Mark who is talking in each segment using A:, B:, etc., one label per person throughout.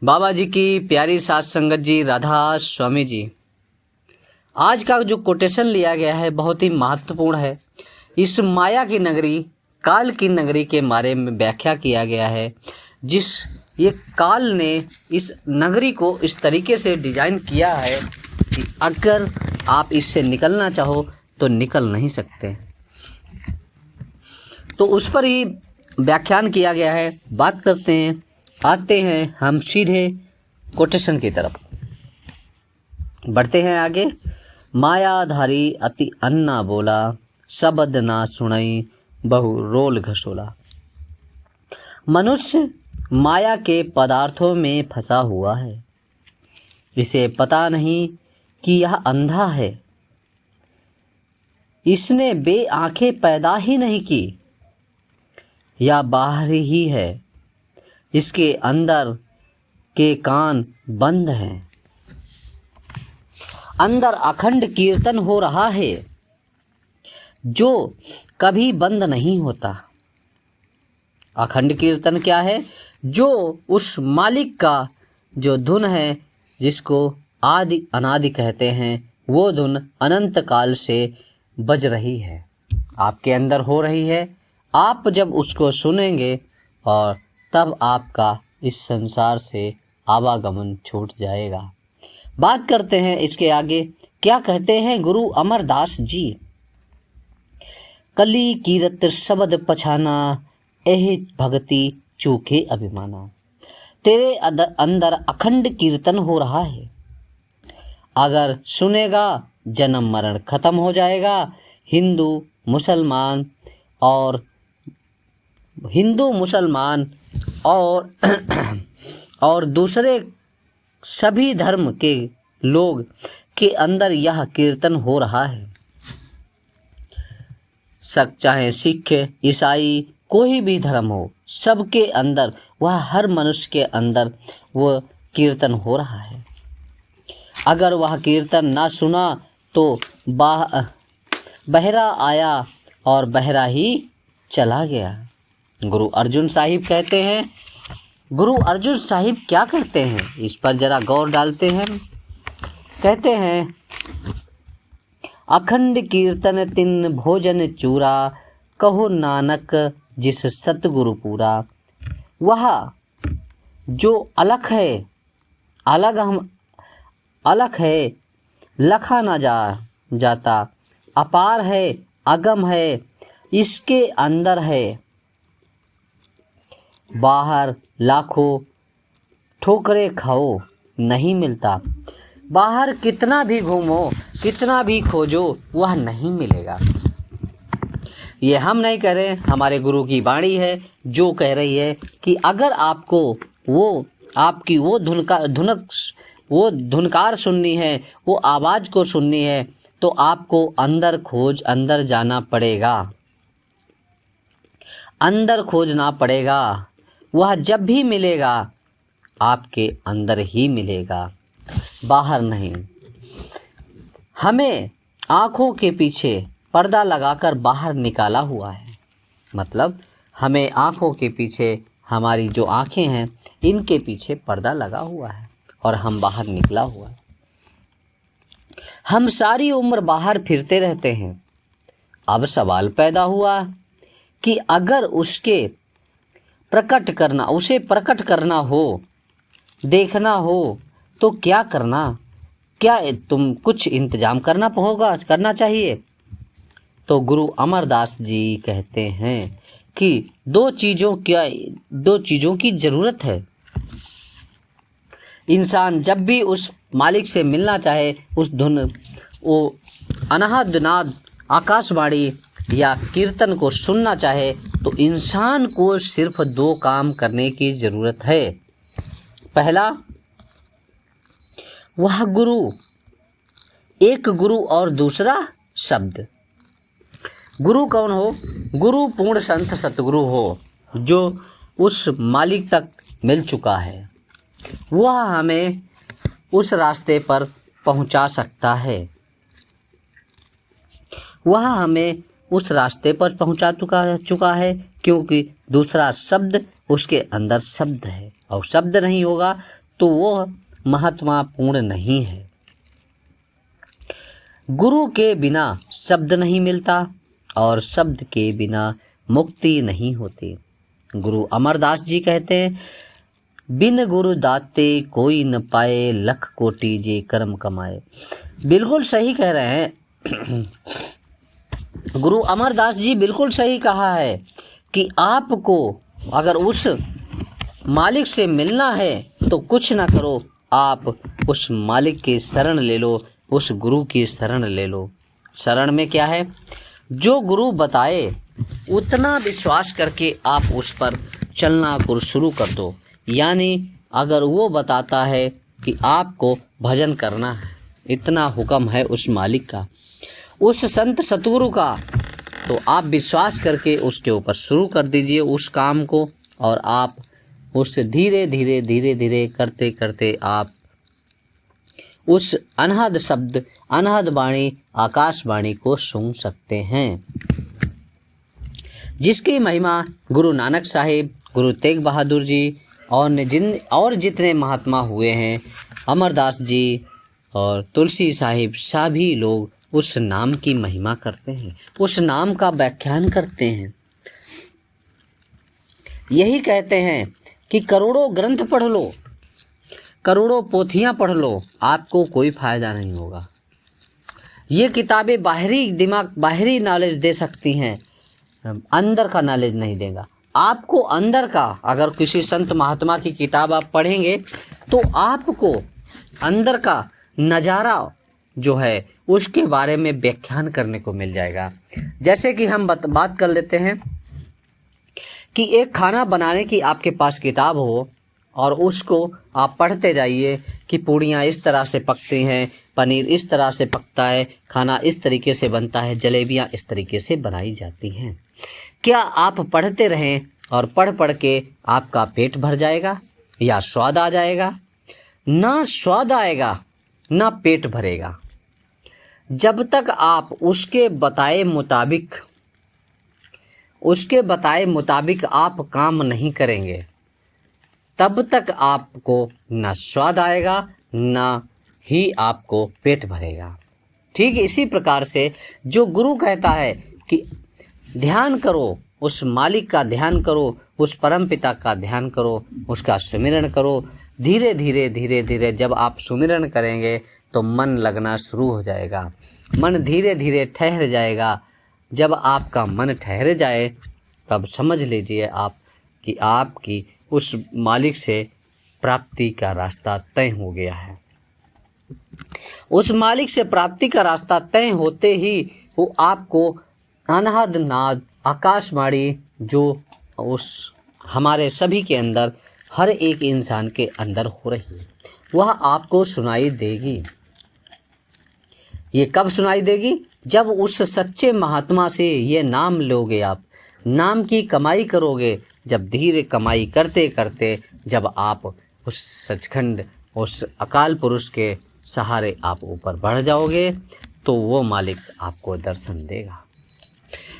A: बाबा जी की प्यारी साथ संगत जी, राधा स्वामी जी। आज का जो कोटेशन लिया गया है बहुत ही महत्वपूर्ण है। इस माया की नगरी, काल की नगरी के बारे में व्याख्या किया गया है। ये काल ने इस नगरी को इस तरीके से डिजाइन किया है कि अगर आप इससे निकलना चाहो तो निकल नहीं सकते। तो उस पर ही व्याख्यान किया गया है। बात करते हैं, आते हैं हम सीधे कोटेशन की तरफ, बढ़ते हैं आगे। मायाधारी अति अन्ना बोला, शब्द ना सुनई बहु रोल घसोला। मनुष्य माया के पदार्थों में फंसा हुआ है। इसे पता नहीं कि यह अंधा है। इसने बे आंखें पैदा ही नहीं की, या बाहर ही है। इसके अंदर के कान बंद हैं। अंदर अखंड कीर्तन हो रहा है जो कभी बंद नहीं होता। अखंड कीर्तन क्या है? जो उस मालिक का जो धुन है, जिसको आदि अनादि कहते हैं, वो धुन अनंत काल से बज रही है, आपके अंदर हो रही है। आप जब उसको सुनेंगे और तब आपका इस संसार से आवागमन छूट जाएगा। बात करते हैं इसके आगे, क्या कहते हैं गुरु अमरदास जी। कली कीरत शब्द पछाना, एहि भक्ति चूके अभिमाना। तेरे अंदर अखंड कीर्तन हो रहा है। अगर सुनेगा जन्म मरण खत्म हो जाएगा। हिंदू मुसलमान और दूसरे सभी धर्म के लोग के अंदर यह कीर्तन हो रहा है। चाहे सिख, ईसाई, कोई भी धर्म हो, सबके अंदर वह, हर मनुष्य के अंदर वह कीर्तन हो रहा है। अगर वह कीर्तन ना सुना तो बहरा आया और बहरा ही चला गया। गुरु अर्जुन साहिब कहते हैं, गुरु अर्जुन साहिब क्या कहते हैं, इस पर जरा गौर डालते हैं। कहते हैं, अखंड कीर्तन तिन भोजन चूरा, कहो नानक जिस सतगुरु पूरा। वह जो अलख है, अलख है, लखा ना जाता, अपार है, अगम है, इसके अंदर है। बाहर लाखों ठोकरे खाओ नहीं मिलता। बाहर कितना भी घूमो, कितना भी खोजो, वह नहीं मिलेगा। ये हम नहीं कह रहे, हमारे गुरु की वाणी है जो कह रही है कि अगर आपको आपकी वो धुनकार सुननी है, वो आवाज़ को सुननी है, तो आपको अंदर जाना पड़ेगा, अंदर खोजना पड़ेगा। वह जब भी मिलेगा आपके अंदर ही मिलेगा, बाहर नहीं। हमें आँखों के पीछे पर्दा लगाकर बाहर निकाला हुआ है। मतलब हमें आँखों के पीछे, हमारी जो आँखें हैं, इनके पीछे पर्दा लगा हुआ है और हम बाहर निकला हुआ है। हम सारी उम्र बाहर फिरते रहते हैं। अब सवाल पैदा हुआ कि अगर उसे प्रकट करना हो, देखना हो, तो क्या करना? क्या तुम कुछ इंतजाम करना चाहिए। तो गुरु अमरदास जी कहते हैं कि दो चीज़ों की ज़रूरत है। इंसान जब भी उस मालिक से मिलना चाहे, वो अनाहद नाद आकाशवाणी या कीर्तन को सुनना चाहे, तो इंसान को सिर्फ दो काम करने की ज़रूरत है। पहला, वह गुरु, एक गुरु और दूसरा शब्द। गुरु कौन हो? गुरु पूर्ण संत सतगुरु हो, जो उस मालिक तक मिल चुका है। वह हमें उस रास्ते पर पहुंचा सकता है। वह हमें उस रास्ते पर पहुंचा चुका है, क्योंकि दूसरा शब्द उसके अंदर शब्द है, और शब्द नहीं होगा तो वो महात्मा पूर्ण नहीं है। गुरु के बिना शब्द नहीं मिलता और शब्द के बिना मुक्ति नहीं होती। गुरु अमरदास जी कहते हैं, बिन गुरु दाते कोई न पाए, लख कोटि जे कर्म कमाए। बिल्कुल सही कह रहे हैं गुरु अमरदास जी, बिल्कुल सही कहा है कि आपको अगर उस मालिक से मिलना है तो कुछ ना करो, आप उस मालिक की शरण ले लो, उस गुरु की शरण ले लो। शरण में क्या है? जो गुरु बताए उतना विश्वास करके आप उस पर चलना शुरू कर दो। यानी अगर वो बताता है कि आपको भजन करना है, इतना हुक्म है उस मालिक का, उस संत सतगुरु का, तो आप विश्वास करके उसके ऊपर शुरू कर दीजिए उस काम को, और आप उससे धीरे धीरे धीरे धीरे करते करते आप उस अनहद शब्द, अनहद वाणी, आकाशवाणी को सुन सकते हैं, जिसकी महिमा गुरु नानक साहिब, गुरु तेग बहादुर जी और जितने महात्मा हुए हैं, अमरदास जी और तुलसी साहिब, सभी लोग उस नाम की महिमा करते हैं, उस नाम का व्याख्यान करते हैं। यही कहते हैं कि करोड़ों ग्रंथ पढ़ लो, करोड़ों पोथियां पढ़ लो, आपको कोई फायदा नहीं होगा। ये किताबें बाहरी दिमाग, बाहरी नॉलेज दे सकती हैं, अंदर का नॉलेज नहीं देगा आपको। अंदर का, अगर किसी संत महात्मा की किताब आप पढ़ेंगे तो आपको अंदर का नज़ारा जो है उसके बारे में व्याख्यान करने को मिल जाएगा। जैसे कि हम बात कर लेते हैं कि एक खाना बनाने की आपके पास किताब हो और उसको आप पढ़ते जाइए कि पूड़ियाँ इस तरह से पकती हैं, पनीर इस तरह से पकता है, खाना इस तरीके से बनता है, जलेबियाँ इस तरीके से बनाई जाती हैं। क्या आप पढ़ते रहें और पढ़ पढ़ के आपका पेट भर जाएगा या स्वाद आ जाएगा? ना स्वाद आएगा ना पेट भरेगा। जब तक आप उसके बताए मुताबिक आप काम नहीं करेंगे, तब तक आपको ना स्वाद आएगा ना ही आपको पेट भरेगा। ठीक इसी प्रकार से जो गुरु कहता है कि ध्यान करो, उस मालिक का ध्यान करो, उस परम पिता का ध्यान करो, उसका सुमिरन करो, धीरे धीरे धीरे धीरे जब आप सुमिरन करेंगे तो मन लगना शुरू हो जाएगा, मन धीरे धीरे ठहर जाएगा। जब आपका मन ठहर जाए तब समझ लीजिए आप कि आपकी उस मालिक से प्राप्ति का रास्ता तय हो गया है। उस मालिक से प्राप्ति का रास्ता तय होते ही वो आपको अनहद नाद, आकाशवाणी जो उस हमारे सभी के अंदर, हर एक इंसान के अंदर हो रही है, वह आपको सुनाई देगी। ये कब सुनाई देगी? जब उस सच्चे महात्मा से ये नाम लोगे, आप नाम की कमाई करोगे। जब धीरे कमाई करते करते जब आप उस सचखंड, उस अकाल पुरुष के सहारे आप ऊपर बढ़ जाओगे तो वो मालिक आपको दर्शन देगा।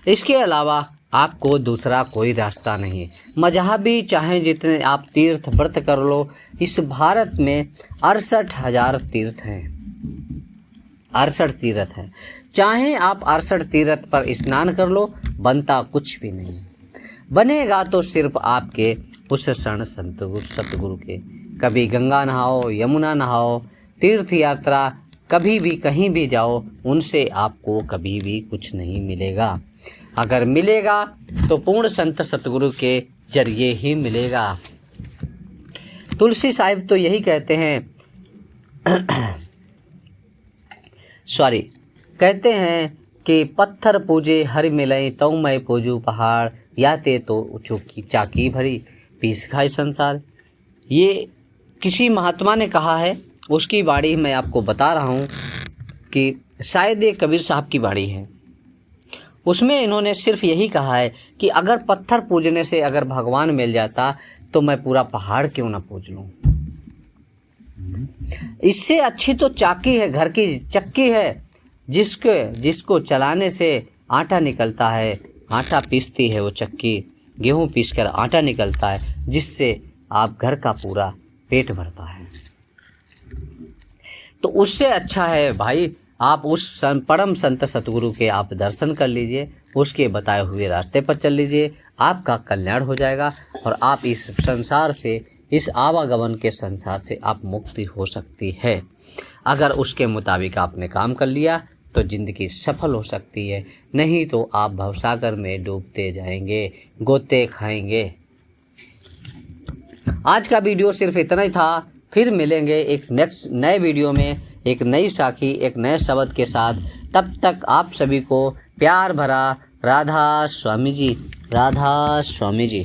A: इसके अलावा आपको दूसरा कोई रास्ता नहीं। मजहबी चाहे जितने आप तीर्थ व्रत कर लो, इस भारत में 68,000 तीर्थ हैं, 68 तीर्थ हैं। चाहे आप 68 तीर्थ पर स्नान कर लो, बनता कुछ भी नहीं। बनेगा तो सिर्फ आपके उस शरण सतगुरु के। कभी गंगा नहाओ, यमुना नहाओ, तीर्थ यात्रा कभी भी कहीं भी जाओ, उनसे आपको कभी भी कुछ नहीं मिलेगा। अगर मिलेगा तो पूर्ण संत सतगुरु के जरिए ही मिलेगा। तुलसी साहिब तो यही कहते हैं कहते हैं कि पत्थर पूजे हरि मिलई, तौ मैं पूजू पहाड़, याते तो चौकी चाकी भरी, पीस खाए संसार। ये किसी महात्मा ने कहा है, उसकी वाणी मैं आपको बता रहा हूँ कि शायद ये कबीर साहब की वाणी है। उसमें इन्होंने सिर्फ यही कहा है कि अगर पत्थर पूजने से अगर भगवान मिल जाता तो मैं पूरा पहाड़ क्यों ना पूज लूँ। इससे अच्छी तो चाकी है, घर की चक्की है, जिसको चलाने से आटा निकलता है, आटा पीसती है वो चक्की, गेहूँ पीसकर आटा निकलता है, जिससे आप घर का पूरा पेट भरता है। तो उससे अच्छा है भाई आप उस परम संत सतगुरु के आप दर्शन कर लीजिए, उसके बताए हुए रास्ते पर चल लीजिए, आपका कल्याण हो जाएगा और आप इस संसार से, इस आवागमन के संसार से आप मुक्ति हो सकती है। अगर उसके मुताबिक आपने काम कर लिया तो ज़िंदगी सफल हो सकती है, नहीं तो आप भवसागर में डूबते जाएंगे, गोते खाएंगे। आज का वीडियो सिर्फ इतना ही था। फिर मिलेंगे एक नेक्स्ट नए वीडियो में, एक नई साखी, एक नए शब्द के साथ। तब तक आप सभी को प्यार भरा राधा स्वामी जी, राधा स्वामी जी।